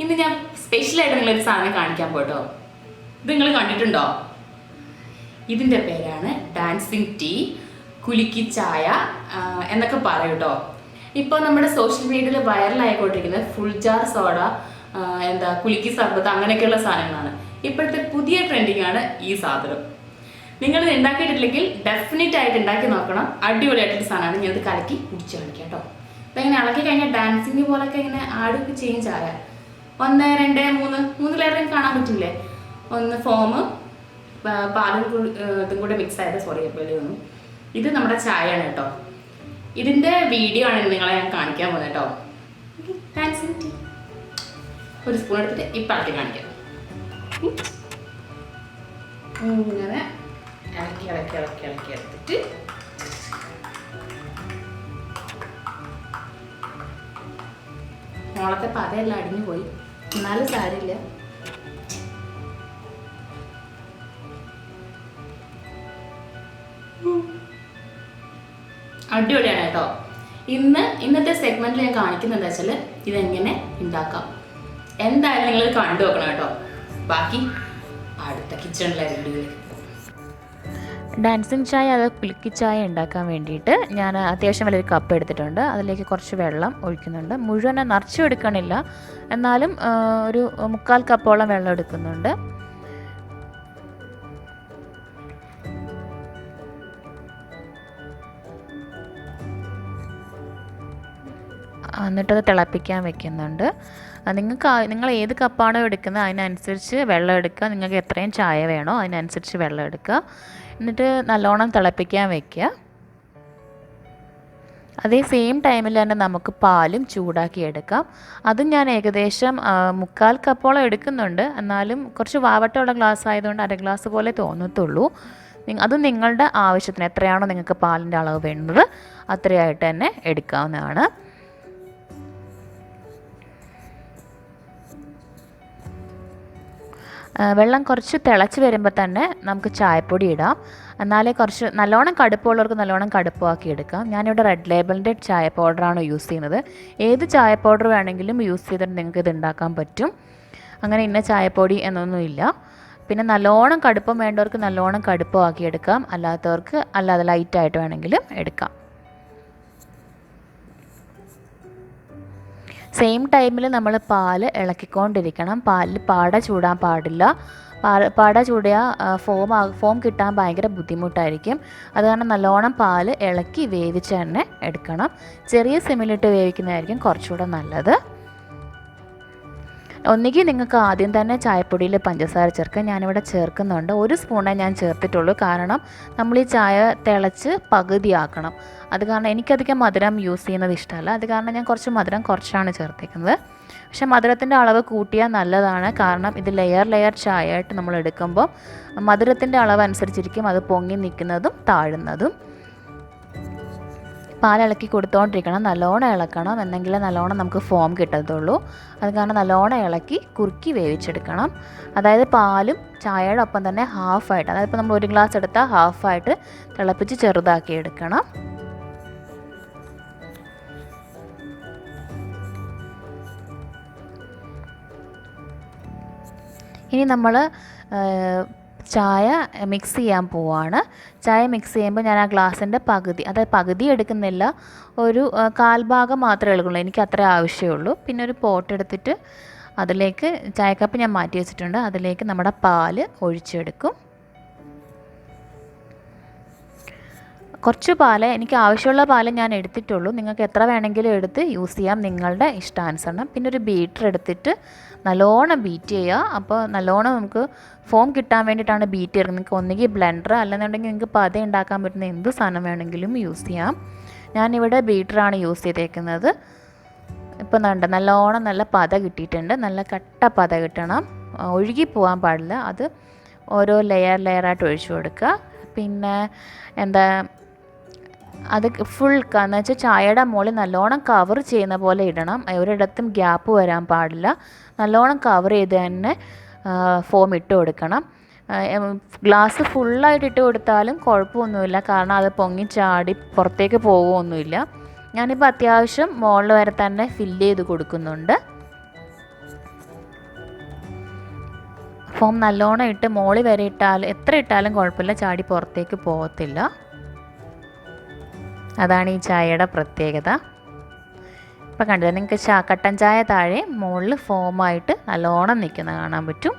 ഇന്ന് ഞാൻ സ്പെഷ്യലായിട്ട് നിങ്ങളൊരു സാധനം കാണിക്കാൻ പോട്ടോ. ഇത് നിങ്ങൾ കണ്ടിട്ടുണ്ടോ? ഇതിൻ്റെ പേരാണ് ഡാൻസിങ് ടീ, കുലുക്കി ചായ എന്നൊക്കെ പറയും കേട്ടോ. ഇപ്പോൾ നമ്മുടെ സോഷ്യൽ മീഡിയയിൽ വൈറലായിക്കൊണ്ടിരിക്കുന്നത് ഫുൾജാർ സോഡ, കുലുക്കി സർബത്ത് അങ്ങനെയൊക്കെയുള്ള സാധനങ്ങളാണ്. ഇപ്പോഴത്തെ പുതിയ ട്രെൻഡിങ് ആണ് ഈ സാധനം. നിങ്ങളിത് ഉണ്ടാക്കിയിട്ടില്ലെങ്കിൽ ഡെഫിനറ്റ് ആയിട്ട് ഉണ്ടാക്കി നോക്കണം. അടിപൊളിയായിട്ടൊരു സാധനമാണ്. ഞാനത് കലക്കി കുടിച്ച് കാണിക്കാം കേട്ടോ. അപ്പം ഇങ്ങനെ ഇളക്കി കഴിഞ്ഞാൽ ഡാൻസിങ് പോലൊക്കെ ഇങ്ങനെ ആടൊക്കെ ചെയ്യും ചായ. 1 2 3 ലെയറിൽ കാണാൻ പറ്റില്ലേ? ഒന്ന് ഫോം, പാലും ഇതും കൂടെ മിക്സ് ആയത്. സോറി വെളിയൊന്നും. ഇത് നമ്മുടെ ചായയാണ് കേട്ടോ. ഇതിൻ്റെ വീഡിയോ ആണ് നിങ്ങളെ ഞാൻ കാണിക്കാൻ പോകുന്നത് കേട്ടോ. ഡാൻസിങ് ടീ ഒരു സ്പൂൺ എടുത്തിട്ട് ഇപ്പം ഇളക്കി കാണിക്കാം. ഇങ്ങനെ ഇളക്കി എടുത്തിട്ട് മോളത്തെ പതയെല്ലാം അടിഞ്ഞു പോയി, എന്നാലും സാരില്ല. അടിപൊളിയാണ് കേട്ടോ. ഇന്നത്തെ സെഗ്മെന്റിൽ ഞാൻ കാണിക്കുന്നത് എന്താ വെച്ചാൽ ഇതെങ്ങനെ ഉണ്ടാക്കാം. എന്തായാലും നിങ്ങൾ കണ്ടു നോക്കണം കേട്ടോ. ബാക്കി അടുത്ത കിച്ചണിലെ വീഡിയോയിലേക്ക്. ഡാൻസിങ് ചായ അത് കുലുക്കി ചായ ഉണ്ടാക്കാൻ വേണ്ടിയിട്ട് ഞാൻ അത്യാവശ്യം വലിയൊരു കപ്പ് എടുത്തിട്ടുണ്ട്. അതിലേക്ക് കുറച്ച് വെള്ളം ഒഴിക്കുന്നുണ്ട്. മുഴുവൻ നിറച്ചും എടുക്കണില്ല, എന്നാലും ഒരു 3/4 കപ്പോളം വെള്ളം എടുക്കുന്നുണ്ട്. എന്നിട്ടത് തിളപ്പിക്കാൻ വെക്കുന്നുണ്ട്. നിങ്ങൾ ഏത് കപ്പാണോ എടുക്കുന്നത് അതിനനുസരിച്ച് വെള്ളം എടുക്കുക. നിങ്ങൾക്ക് എത്രയും ചായ വേണോ അതിനനുസരിച്ച് വെള്ളം എടുക്കുക. എന്നിട്ട് നല്ലോണം തിളപ്പിക്കാൻ വെക്കുക. അതേ സെയിം ടൈമിൽ തന്നെ നമുക്ക് പാലും ചൂടാക്കി എടുക്കാം. അതും ഞാൻ ഏകദേശം 3/4 കപ്പോളം എടുക്കുന്നുണ്ട്. എന്നാലും കുറച്ച് വാവട്ടമുള്ള ഗ്ലാസ് ആയതുകൊണ്ട് 1/2 ഗ്ലാസ് പോലെ തോന്നത്തുള്ളൂ. അത് നിങ്ങളുടെ ആവശ്യത്തിന് എത്രയാണോ നിങ്ങൾക്ക് പാലിൻ്റെ അളവ് വേണ്ടത് അത്രയായിട്ട് തന്നെ എടുക്കാവുന്നതാണ്. വെള്ളം കുറച്ച് തിളച്ച് വരുമ്പോൾ തന്നെ നമുക്ക് ചായപ്പൊടി ഇടാം. എന്നാലേ കുറച്ച് നല്ലോണം കടുപ്പമുള്ളവർക്ക് നല്ലോണം കടുപ്പമാക്കി എടുക്കാം. ഞാനിവിടെ റെഡ് ലേബലിൻ്റെ ചായ പൗഡറാണ് യൂസ് ചെയ്യുന്നത്. ഏത് ചായ പൗഡർ വേണമെങ്കിലും യൂസ് ചെയ്തിട്ട് നിങ്ങൾക്ക് ഇത് ഉണ്ടാക്കാൻ പറ്റും. അങ്ങനെ ഇന്ന ചായപ്പൊടി എന്നൊന്നുമില്ല. പിന്നെ നല്ലോണം കടുപ്പം വേണ്ടവർക്ക് നല്ലോണം കടുപ്പമാക്കി എടുക്കാം, അല്ലാത്തവർക്ക് അല്ലാതെ ലൈറ്റായിട്ട് വേണമെങ്കിലും എടുക്കാം. സെയിം ടൈമിൽ നമ്മൾ പാല് ഇളക്കിക്കൊണ്ടിരിക്കണം. പാലിൽ പാട ചൂടാൻ പാടില്ല. പാട ചൂടിയാൽ ഫോം കിട്ടാൻ ഭയങ്കര ബുദ്ധിമുട്ടായിരിക്കും. അത് കാരണം നല്ലോണം പാല് ഇളക്കി വേവിച്ച് തന്നെ എടുക്കണം. ചെറിയ സിമ്മിലിട്ട് വേവിക്കുന്നതായിരിക്കും കുറച്ചുകൂടെ നല്ലത്. ഒന്നുകിൽ നിങ്ങൾക്ക് ആദ്യം തന്നെ ചായപ്പൊടിയിൽ പഞ്ചസാര ചേർക്കാം. ഞാനിവിടെ ചേർക്കുന്നുണ്ട്. 1 സ്പൂണേ ഞാൻ ചേർത്തിട്ടുള്ളൂ. കാരണം നമ്മൾ ഈ ചായ തിളച്ച് പകുതിയാക്കണം. അത് കാരണം എനിക്കധികം മധുരം യൂസ് ചെയ്യുന്നത് ഇഷ്ടമല്ല. അത് കാരണം ഞാൻ കുറച്ച് മധുരം കുറച്ചാണ് ചേർത്തേക്കുന്നത്. പക്ഷേ മധുരത്തിൻ്റെ അളവ് കൂട്ടിയാൽ നല്ലതാണ്. കാരണം ഇത് ലെയർ ചായ ആയിട്ട് നമ്മൾ എടുക്കുമ്പോൾ മധുരത്തിൻ്റെ അളവ് അനുസരിച്ചിരിക്കും അത് പൊങ്ങി നിൽക്കുന്നതും താഴുന്നതും. പാലിളക്കി കൊടുത്തുകൊണ്ടിരിക്കണം. നല്ലോണം ഇളക്കണം, എന്നെങ്കിലേ നല്ലോണം നമുക്ക് ഫോം കിട്ടത്തുള്ളൂ. അത് കാരണം നല്ലോണം ഇളക്കി കുറുക്കി വേവിച്ചെടുക്കണം. അതായത് പാലും ചായയുടെ ഒപ്പം തന്നെ ഹാഫായിട്ട്, അതായത് ഇപ്പോൾ നമ്മൾ 1 ഗ്ലാസ് എടുത്താൽ ഹാഫായിട്ട് തിളപ്പിച്ച് ചെറുതാക്കി എടുക്കണം. ഇനി നമ്മൾ ചായ മിക്സ് ചെയ്യാൻ പോവാണ്. ചായ മിക്സ് ചെയ്യുമ്പോൾ ഞാൻ ആ ഗ്ലാസിൻ്റെ പകുതി, അതായത് പകുതി എടുക്കുന്നില്ല, ഒരു 1/4 ഭാഗം മാത്രമേ എടുക്കുള്ളൂ. എനിക്ക് അത്രേ ആവശ്യമുള്ളൂ. പിന്നെ ഒരു പോട്ട് എടുത്തിട്ട് അതിലേക്ക് ചായക്കപ്പ് ഞാൻ മാറ്റി വെച്ചിട്ടുണ്ട്. അതിലേക്ക് നമ്മുടെ പാല് ഒഴിച്ചെടുക്കും. കുറച്ച് പാല്, എനിക്ക് ആവശ്യമുള്ള പാല് ഞാൻ എടുത്തിട്ടുള്ളൂ. നിങ്ങൾക്ക് എത്ര വേണമെങ്കിലും എടുത്ത് യൂസ് ചെയ്യാം, നിങ്ങളുടെ ഇഷ്ടാനുസരണം. പിന്നെ ഒരു ബീറ്റർ എടുത്തിട്ട് നല്ലോണം ബീറ്റ് ചെയ്യുക. അപ്പോൾ നല്ലോണം നമുക്ക് ഫോം കിട്ടാൻ വേണ്ടിയിട്ടാണ് ബീറ്റ് ചെയ്യുന്നത്. നിങ്ങൾക്ക് ഒന്നുകിൽ ബ്ലെൻഡർ അല്ലെന്നുണ്ടെങ്കിൽ നിങ്ങൾക്ക് പത ഉണ്ടാക്കാൻ പറ്റുന്ന എന്ത് സാധനം വേണമെങ്കിലും യൂസ് ചെയ്യാം. ഞാനിവിടെ ബീറ്ററാണ് യൂസ് ചെയ്തേക്കുന്നത്. ഇപ്പോൾ നല്ലോണം നല്ല പത കിട്ടിയിട്ടുണ്ട്. നല്ല കട്ട പത കിട്ടണം, ഒഴുകി പോകാൻ പാടില്ല. അത് ഓരോ ലെയറായിട്ട് ഒഴിച്ചു കൊടുക്കുക. പിന്നെ അത് ഫുൾ എന്ന് വെച്ചാൽ ചായയുടെ മുകളിൽ നല്ലോണം കവർ ചെയ്യുന്ന പോലെ ഇടണം. ഒരിടത്തും ഗ്യാപ്പ് വരാൻ പാടില്ല. നല്ലോണം കവർ ചെയ്ത് തന്നെ ഫോം ഇട്ട് കൊടുക്കണം. ഗ്ലാസ് ഫുള്ളായിട്ട് ഇട്ട് കൊടുത്താലും കുഴപ്പമൊന്നുമില്ല, കാരണം അത് പൊങ്ങി ചാടി പുറത്തേക്ക് പോകുമൊന്നുമില്ല. ഞാനിപ്പോൾ അത്യാവശ്യം മുകളിൽ വരെ തന്നെ ഫില്ല് ചെയ്ത് കൊടുക്കുന്നുണ്ട്. ഫോം നല്ലോണം ഇട്ട് മോളി വരെ ഇട്ടാൽ എത്ര ഇട്ടാലും കുഴപ്പമില്ല, ചാടി പുറത്തേക്ക് പോകത്തില്ല. അതാണ് ഈ ചായയുടെ പ്രത്യേകത. ഇപ്പം കണ്ടില്ല നിങ്ങൾക്ക് കട്ടൻ ചായ താഴെ മുകളിൽ ഫോമായിട്ട് നല്ലോണം നിൽക്കുന്നത് കാണാൻ പറ്റും.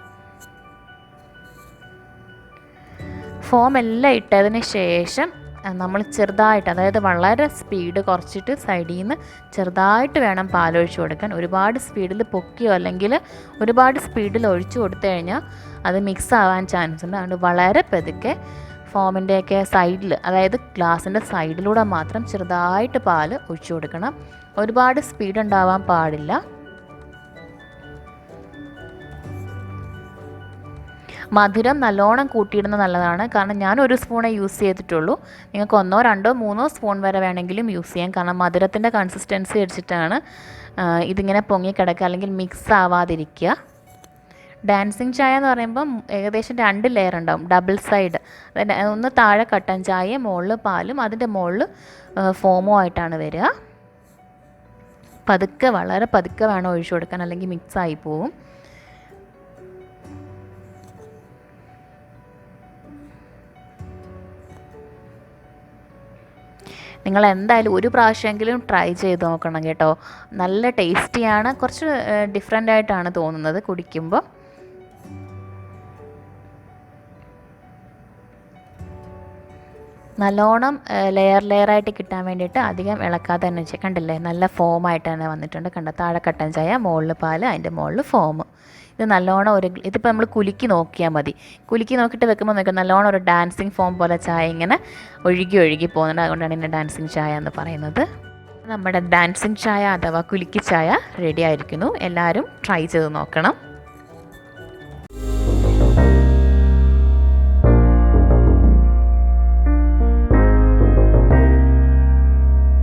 ഫോം എല്ലാം ഇട്ടതിന് ശേഷം നമ്മൾ ചെറുതായിട്ട്, അതായത് വളരെ സ്പീഡ് കുറച്ചിട്ട് സൈഡിൽ നിന്ന് ചെറുതായിട്ട് വേണം പാലൊഴിച്ച് കൊടുക്കാൻ. ഒരുപാട് സ്പീഡിൽ പൊക്കിയോ അല്ലെങ്കിൽ ഒരുപാട് സ്പീഡിൽ ഒഴിച്ചു കൊടുത്തു കഴിഞ്ഞാൽ അത് മിക്സ് ആവാൻ ചാൻസ് ഉണ്ട്. അതുകൊണ്ട് വളരെ പതുക്കെ ഫോമിൻ്റെയൊക്കെ സൈഡിൽ, അതായത് ഗ്ലാസിൻ്റെ സൈഡിലൂടെ മാത്രം ചെറുതായിട്ട് പാൽ ഒഴിച്ചു കൊടുക്കണം. ഒരുപാട് സ്പീഡ് ഉണ്ടാവാൻ പാടില്ല. മധുരം നല്ലോണം കൂട്ടിയിടുന്നത് നല്ലതാണ്. കാരണം ഞാൻ 1 സ്പൂണേ യൂസ് ചെയ്തിട്ടുള്ളൂ. നിങ്ങൾക്ക് 1, 2, 3 സ്പൂൺ വരെ വേണമെങ്കിലും യൂസ് ചെയ്യാം. കാരണം മധുരത്തിൻ്റെ കൺസിസ്റ്റൻസി വെച്ചിട്ടാണ് ഇതിങ്ങനെ പൊങ്ങിക്കിടക്കുക അല്ലെങ്കിൽ മിക്സ് ആവാതിരിക്കുക. ഡാൻസിങ് ചായ എന്ന് പറയുമ്പം ഏകദേശം 2 ലെയർ ഉണ്ടാവും, ഡബിൾ സൈഡ്. അതായത് ഒന്ന് താഴെ കട്ടൻ ചായയും മുകളിൽ പാലും അതിൻ്റെ മുകളിൽ ഫോമും ആയിട്ടാണ് വരിക. പതുക്കെ, വളരെ പതുക്കെ വേണം ഒഴിച്ചു കൊടുക്കാൻ, അല്ലെങ്കിൽ മിക്സ് ആയി പോവും. നിങ്ങൾ എന്തായാലും ഒരു പ്രാവശ്യമെങ്കിലും ട്രൈ ചെയ്ത് നോക്കണം കേട്ടോ. നല്ല ടേസ്റ്റിയാണ്, കുറച്ച് ഡിഫറെൻ്റ് ആയിട്ടാണ് തോന്നുന്നത് കുടിക്കുമ്പോൾ. നല്ലോണം ലെയറായിട്ട് കിട്ടാൻ വേണ്ടിയിട്ട് അധികം ഇളക്കാതെ തന്നെ വെച്ചാൽ കണ്ടില്ലേ, നല്ല ഫോമായിട്ട് തന്നെ വന്നിട്ടുണ്ട്. കണ്ടോ, താഴെ കട്ടൻ ചായ, മുകളിൽ പാൽ, അതിൻ്റെ മുകളിൽ ഫോം. ഇത് നല്ലോണം ഇതിപ്പോൾ നമ്മൾ കുലുക്കി നോക്കിയാൽ മതി. കുലുക്കി നോക്കിയിട്ട് വെക്കുമ്പോൾ നോക്കാം നല്ലോണം ഒരു ഡാൻസിങ് ഫോം പോലെ ചായ ഇങ്ങനെ ഒഴുകി പോകുന്നുണ്ട്. അതുകൊണ്ടാണ് ഇതിൻ്റെ ഡാൻസിങ് ചായ എന്ന് പറയുന്നത്. നമ്മുടെ ഡാൻസിങ് ചായ അഥവാ കുലുക്കി ചായ റെഡി ആയിരിക്കുന്നു. എല്ലാവരും ട്രൈ ചെയ്ത് നോക്കണം.